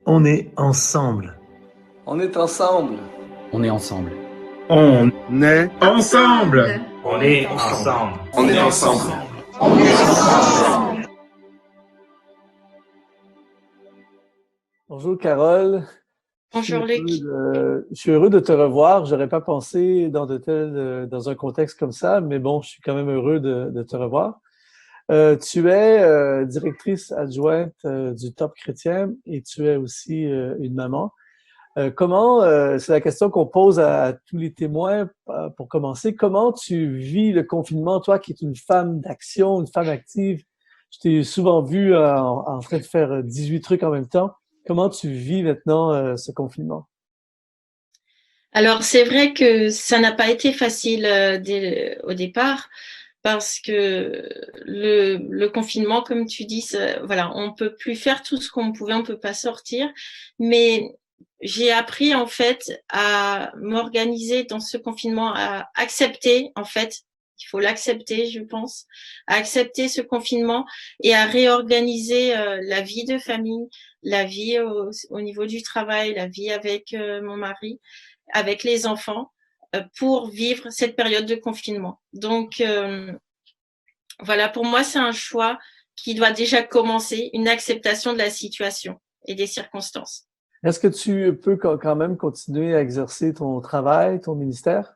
On est ensemble. On est ensemble. On est ensemble. On est ensemble. On est ensemble. On est ensemble. Bonjour Carole. Bonjour Luc. Je suis heureux de te revoir. J'aurais pas pensé dans un contexte comme ça, mais bon, je suis quand même heureux de te revoir. Tu es directrice adjointe du Top Chrétien et tu es aussi une maman. C'est la question qu'on pose à tous les témoins pour commencer. Comment tu vis le confinement, toi qui es une femme d'action, une femme active? Je t'ai souvent vu en train de faire 18 trucs en même temps. Comment tu vis maintenant ce confinement? Alors c'est vrai que ça n'a pas été facile au départ parce que le confinement, comme tu dis, voilà, on peut plus faire tout ce qu'on pouvait, on peut pas sortir, mais j'ai appris en fait à m'organiser dans ce confinement, à accepter en fait. Il faut l'accepter, je pense, à accepter ce confinement et à réorganiser la vie de famille, la vie au niveau du travail, la vie avec mon mari, avec les enfants, pour vivre cette période de confinement. Donc, voilà, pour moi, c'est un choix qui doit déjà commencer, une acceptation de la situation et des circonstances. Est-ce que tu peux quand même continuer à exercer ton travail, ton ministère?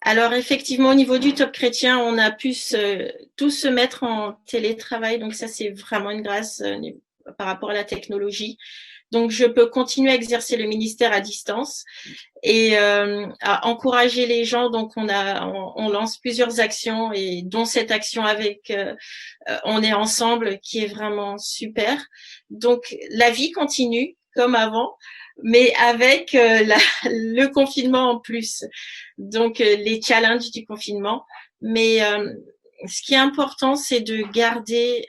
Alors effectivement, au niveau du Top Chrétien, on a pu tous se mettre en télétravail, donc ça c'est vraiment une grâce par rapport à la technologie. Donc je peux continuer à exercer le ministère à distance et à encourager les gens. Donc on lance plusieurs actions et dont cette action avec On est ensemble qui est vraiment super. Donc la vie continue comme avant, mais avec le confinement en plus. Donc les challenges du confinement. Mais ce qui est important, c'est de garder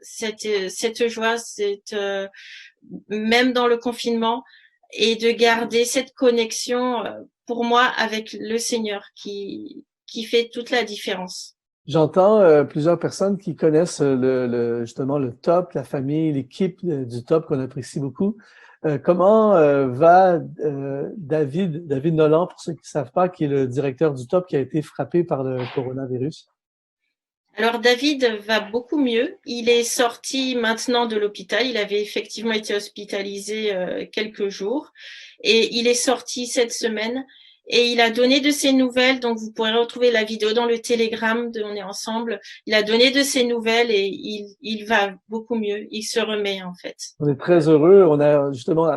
cette joie, même dans le confinement, et de garder cette connexion pour moi avec le Seigneur qui fait toute la différence. J'entends plusieurs personnes qui connaissent justement le Top, la famille, l'équipe du Top qu'on apprécie beaucoup. Comment va David Nolan, pour ceux qui ne savent pas, qui est le directeur du Top, qui a été frappé par le coronavirus? Alors David va beaucoup mieux. Il est sorti maintenant de l'hôpital. Il avait effectivement été hospitalisé quelques jours et il est sorti cette semaine et il a donné de ses nouvelles. Donc vous pourrez retrouver la vidéo dans le Telegram de On est ensemble. Il a donné de ses nouvelles et il va beaucoup mieux. Il se remet en fait. On est très heureux. On a justement,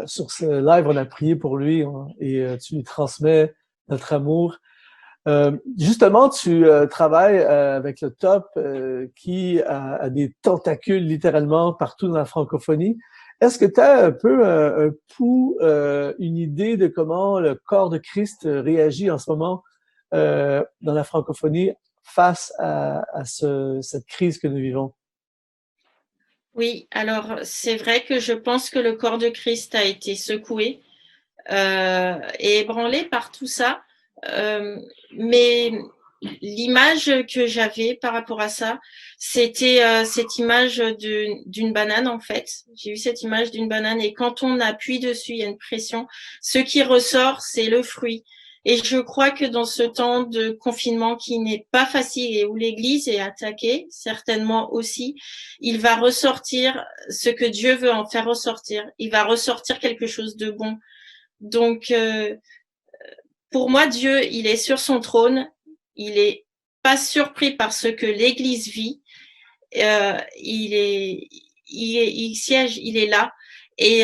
sur ce live, on a prié pour lui et tu lui transmets notre amour. Justement, tu travailles avec le Top qui a des tentacules littéralement partout dans la francophonie. Est-ce que tu as un peu un pouls, une idée de comment le corps de Christ réagit en ce moment dans la francophonie face à cette crise que nous vivons? Oui, alors c'est vrai que je pense que le corps de Christ a été secoué et ébranlé par tout ça. Mais l'image que j'avais par rapport à ça, c'était cette image d'une banane en fait. J'ai eu cette image d'une banane et quand on appuie dessus, il y a une pression. Ce qui ressort, c'est le fruit. Et je crois que dans ce temps de confinement qui n'est pas facile et où l'Église est attaquée, certainement aussi, il va ressortir ce que Dieu veut en faire ressortir. Il va ressortir quelque chose de bon. Donc, pour moi, Dieu, il est sur son trône. Il est pas surpris par ce que l'Église vit. Il siège, il est là. Et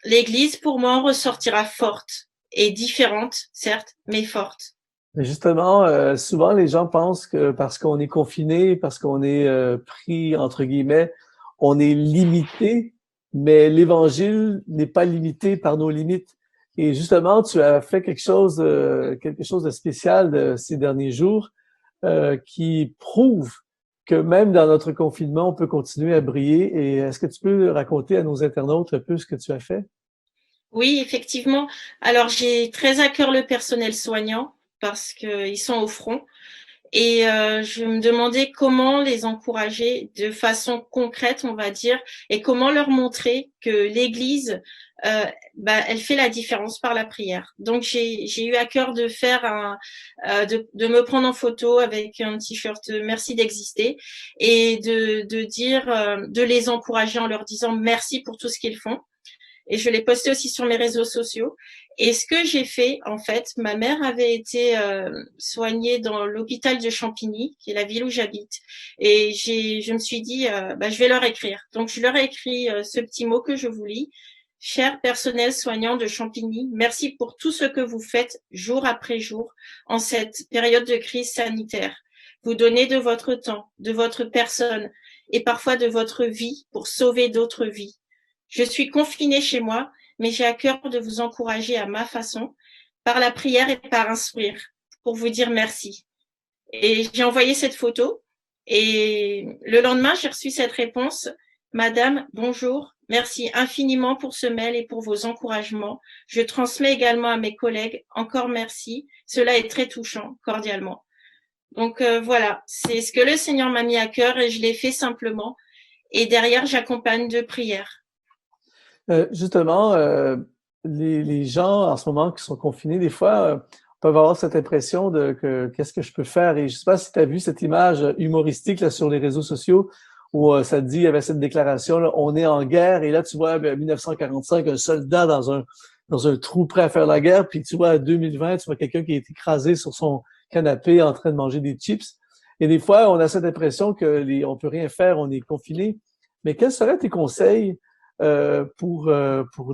l'Église, pour moi, en ressortira forte et différente, certes, mais forte. Mais justement, souvent les gens pensent que parce qu'on est confiné, parce qu'on est pris entre guillemets, on est limité, mais l'Évangile n'est pas limité par nos limites. Et justement, tu as fait quelque chose de spécial ces derniers jours qui prouve que même dans notre confinement, on peut continuer à briller. Et est-ce que tu peux raconter à nos internautes un peu ce que tu as fait? Oui, effectivement. Alors, j'ai très à cœur le personnel soignant parce qu'ils sont au front. Et je me demandais comment les encourager de façon concrète, on va dire, et comment leur montrer que l'Église, elle fait la différence par la prière. Donc j'ai eu à cœur de faire de me prendre en photo avec un t-shirt merci d'exister et de dire, de les encourager en leur disant merci pour tout ce qu'ils font. Et je l'ai posté aussi sur mes réseaux sociaux. Et ce que j'ai fait, en fait, ma mère avait été soignée dans l'hôpital de Champigny, qui est la ville où j'habite. Et je me suis dit, je vais leur écrire. Donc, je leur ai écrit ce petit mot que je vous lis. Cher personnel soignant de Champigny, merci pour tout ce que vous faites jour après jour en cette période de crise sanitaire. Vous donnez de votre temps, de votre personne et parfois de votre vie pour sauver d'autres vies. Je suis confinée chez moi, mais j'ai à cœur de vous encourager à ma façon, par la prière et par instruire, pour vous dire merci. Et j'ai envoyé cette photo et le lendemain, j'ai reçu cette réponse. Madame, bonjour, merci infiniment pour ce mail et pour vos encouragements. Je transmets également à mes collègues, encore merci. Cela est très touchant, cordialement. Donc voilà, c'est ce que le Seigneur m'a mis à cœur et je l'ai fait simplement. Et derrière, j'accompagne de prières. Justement, les gens en ce moment qui sont confinés, des fois, peuvent avoir cette impression de qu'est-ce que je peux faire? Et je ne sais pas si tu as vu cette image humoristique là, sur les réseaux sociaux où ça te dit, il y avait cette déclaration, là, on est en guerre, et là, tu vois, 1945, un soldat dans un trou prêt à faire la guerre, puis tu vois, 2020, tu vois quelqu'un qui est écrasé sur son canapé en train de manger des chips. Et des fois, on a cette impression on peut rien faire, on est confiné. Mais quels seraient tes conseils pour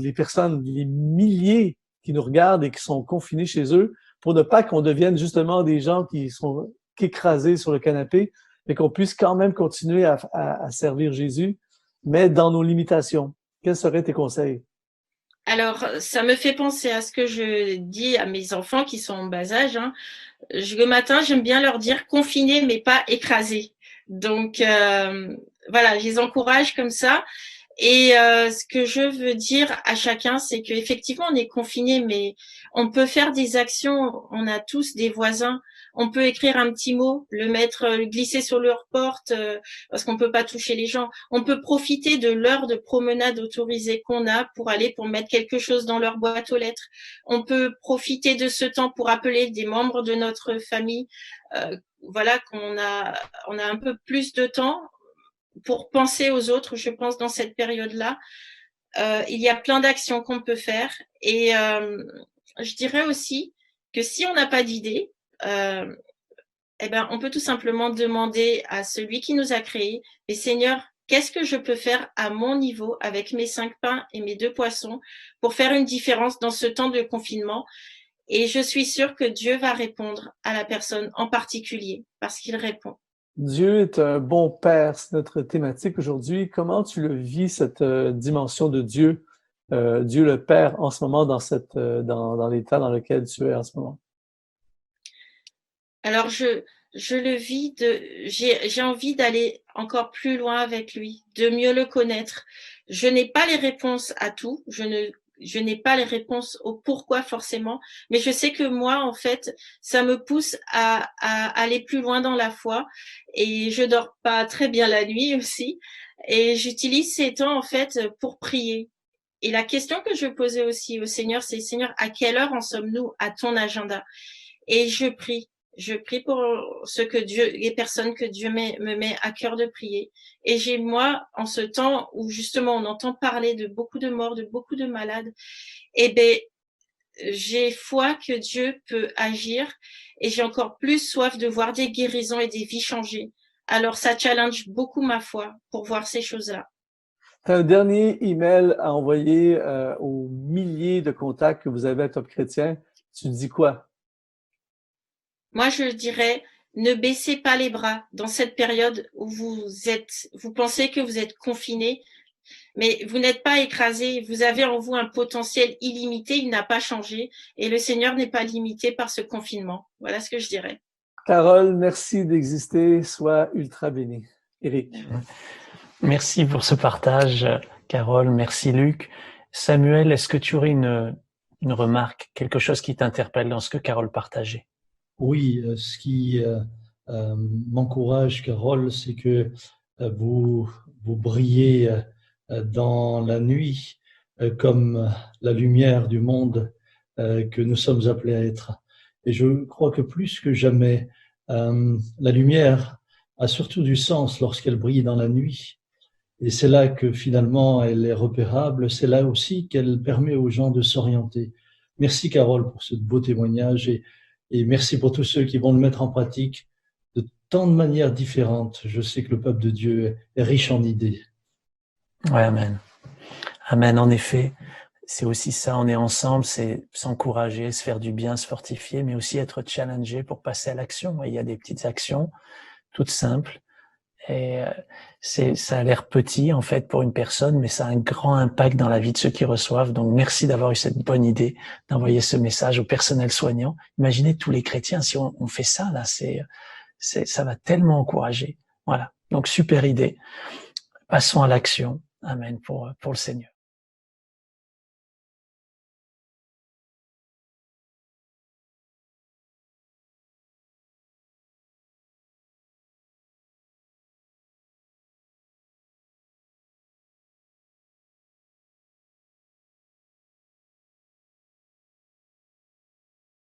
les personnes, les milliers qui nous regardent et qui sont confinés chez eux, pour ne pas qu'on devienne justement des gens qui sont écrasés sur le canapé, mais qu'on puisse quand même continuer à servir Jésus, mais dans nos limitations. Quels seraient tes conseils? Alors, ça me fait penser à ce que je dis à mes enfants qui sont en bas âge. Hein. Le matin, j'aime bien leur dire confinés, mais pas écrasés. Donc, voilà, je les encourage comme ça. Et ce que je veux dire à chacun, c'est qu'effectivement, on est confiné, mais on peut faire des actions. On a tous des voisins. On peut écrire un petit mot, le mettre, glisser sur leur porte, parce qu'on peut pas toucher les gens. On peut profiter de l'heure de promenade autorisée qu'on a pour mettre quelque chose dans leur boîte aux lettres. On peut profiter de ce temps pour appeler des membres de notre famille. Voilà, on a un peu plus de temps pour penser aux autres, je pense, dans cette période-là. Il y a plein d'actions qu'on peut faire. Et je dirais aussi que si on n'a pas d'idée, on peut tout simplement demander à celui qui nous a créés, mais Seigneur, qu'est-ce que je peux faire à mon niveau avec mes 5 pains et mes 2 poissons pour faire une différence dans ce temps de confinement? Et je suis sûre que Dieu va répondre à la personne en particulier, parce qu'il répond. Dieu est un bon Père, c'est notre thématique aujourd'hui. Comment tu le vis, cette dimension de Dieu, Dieu le Père, en ce moment, dans l'état dans lequel tu es en ce moment? Alors, je le vis j'ai envie d'aller encore plus loin avec lui, de mieux le connaître. Je n'ai pas les réponses à tout, je n'ai pas les réponses au pourquoi forcément, mais je sais que moi, en fait, ça me pousse à aller plus loin dans la foi et je dors pas très bien la nuit aussi et j'utilise ces temps, en fait, pour prier. Et la question que je posais aussi au Seigneur, c'est Seigneur, à quelle heure en sommes-nous à ton agenda? Et je prie. Je prie pour les personnes que Dieu me met à cœur de prier. Et moi, en ce temps où justement on entend parler de beaucoup de morts, de beaucoup de malades, j'ai foi que Dieu peut agir et j'ai encore plus soif de voir des guérisons et des vies changer. Alors ça challenge beaucoup ma foi pour voir ces choses-là. Tu as un dernier email à envoyer aux milliers de contacts que vous avez à Top Chrétien. Tu dis quoi? Moi, je dirais, ne baissez pas les bras dans cette période où vous pensez que vous êtes confiné, mais vous n'êtes pas écrasé. Vous avez en vous un potentiel illimité, il n'a pas changé, et le Seigneur n'est pas limité par ce confinement. Voilà ce que je dirais. Carole, merci d'exister. Sois ultra béni. Éric. Merci pour ce partage, Carole. Merci, Luc. Samuel, est-ce que tu aurais une remarque, quelque chose qui t'interpelle dans ce que Carole partageait? Oui, ce qui m'encourage, Carole, c'est que vous brillez dans la nuit comme la lumière du monde que nous sommes appelés à être. Et je crois que plus que jamais, la lumière a surtout du sens lorsqu'elle brille dans la nuit. Et c'est là que finalement elle est repérable, c'est là aussi qu'elle permet aux gens de s'orienter. Merci Carole pour ce beau témoignage et merci pour tous ceux qui vont le mettre en pratique de tant de manières différentes. Je sais que le peuple de Dieu est riche en idées. Ouais, amen. Amen, en effet. C'est aussi ça, on est ensemble, c'est s'encourager, se faire du bien, se fortifier, mais aussi être challengé pour passer à l'action. Il y a des petites actions toutes simples. Et ça a l'air petit en fait pour une personne, mais ça a un grand impact dans la vie de ceux qui reçoivent. Donc merci d'avoir eu cette bonne idée d'envoyer ce message au personnel soignant. Imaginez tous les chrétiens si on fait ça là, ça va tellement encourager. Voilà. Donc super idée. Passons à l'action. Amen pour le Seigneur.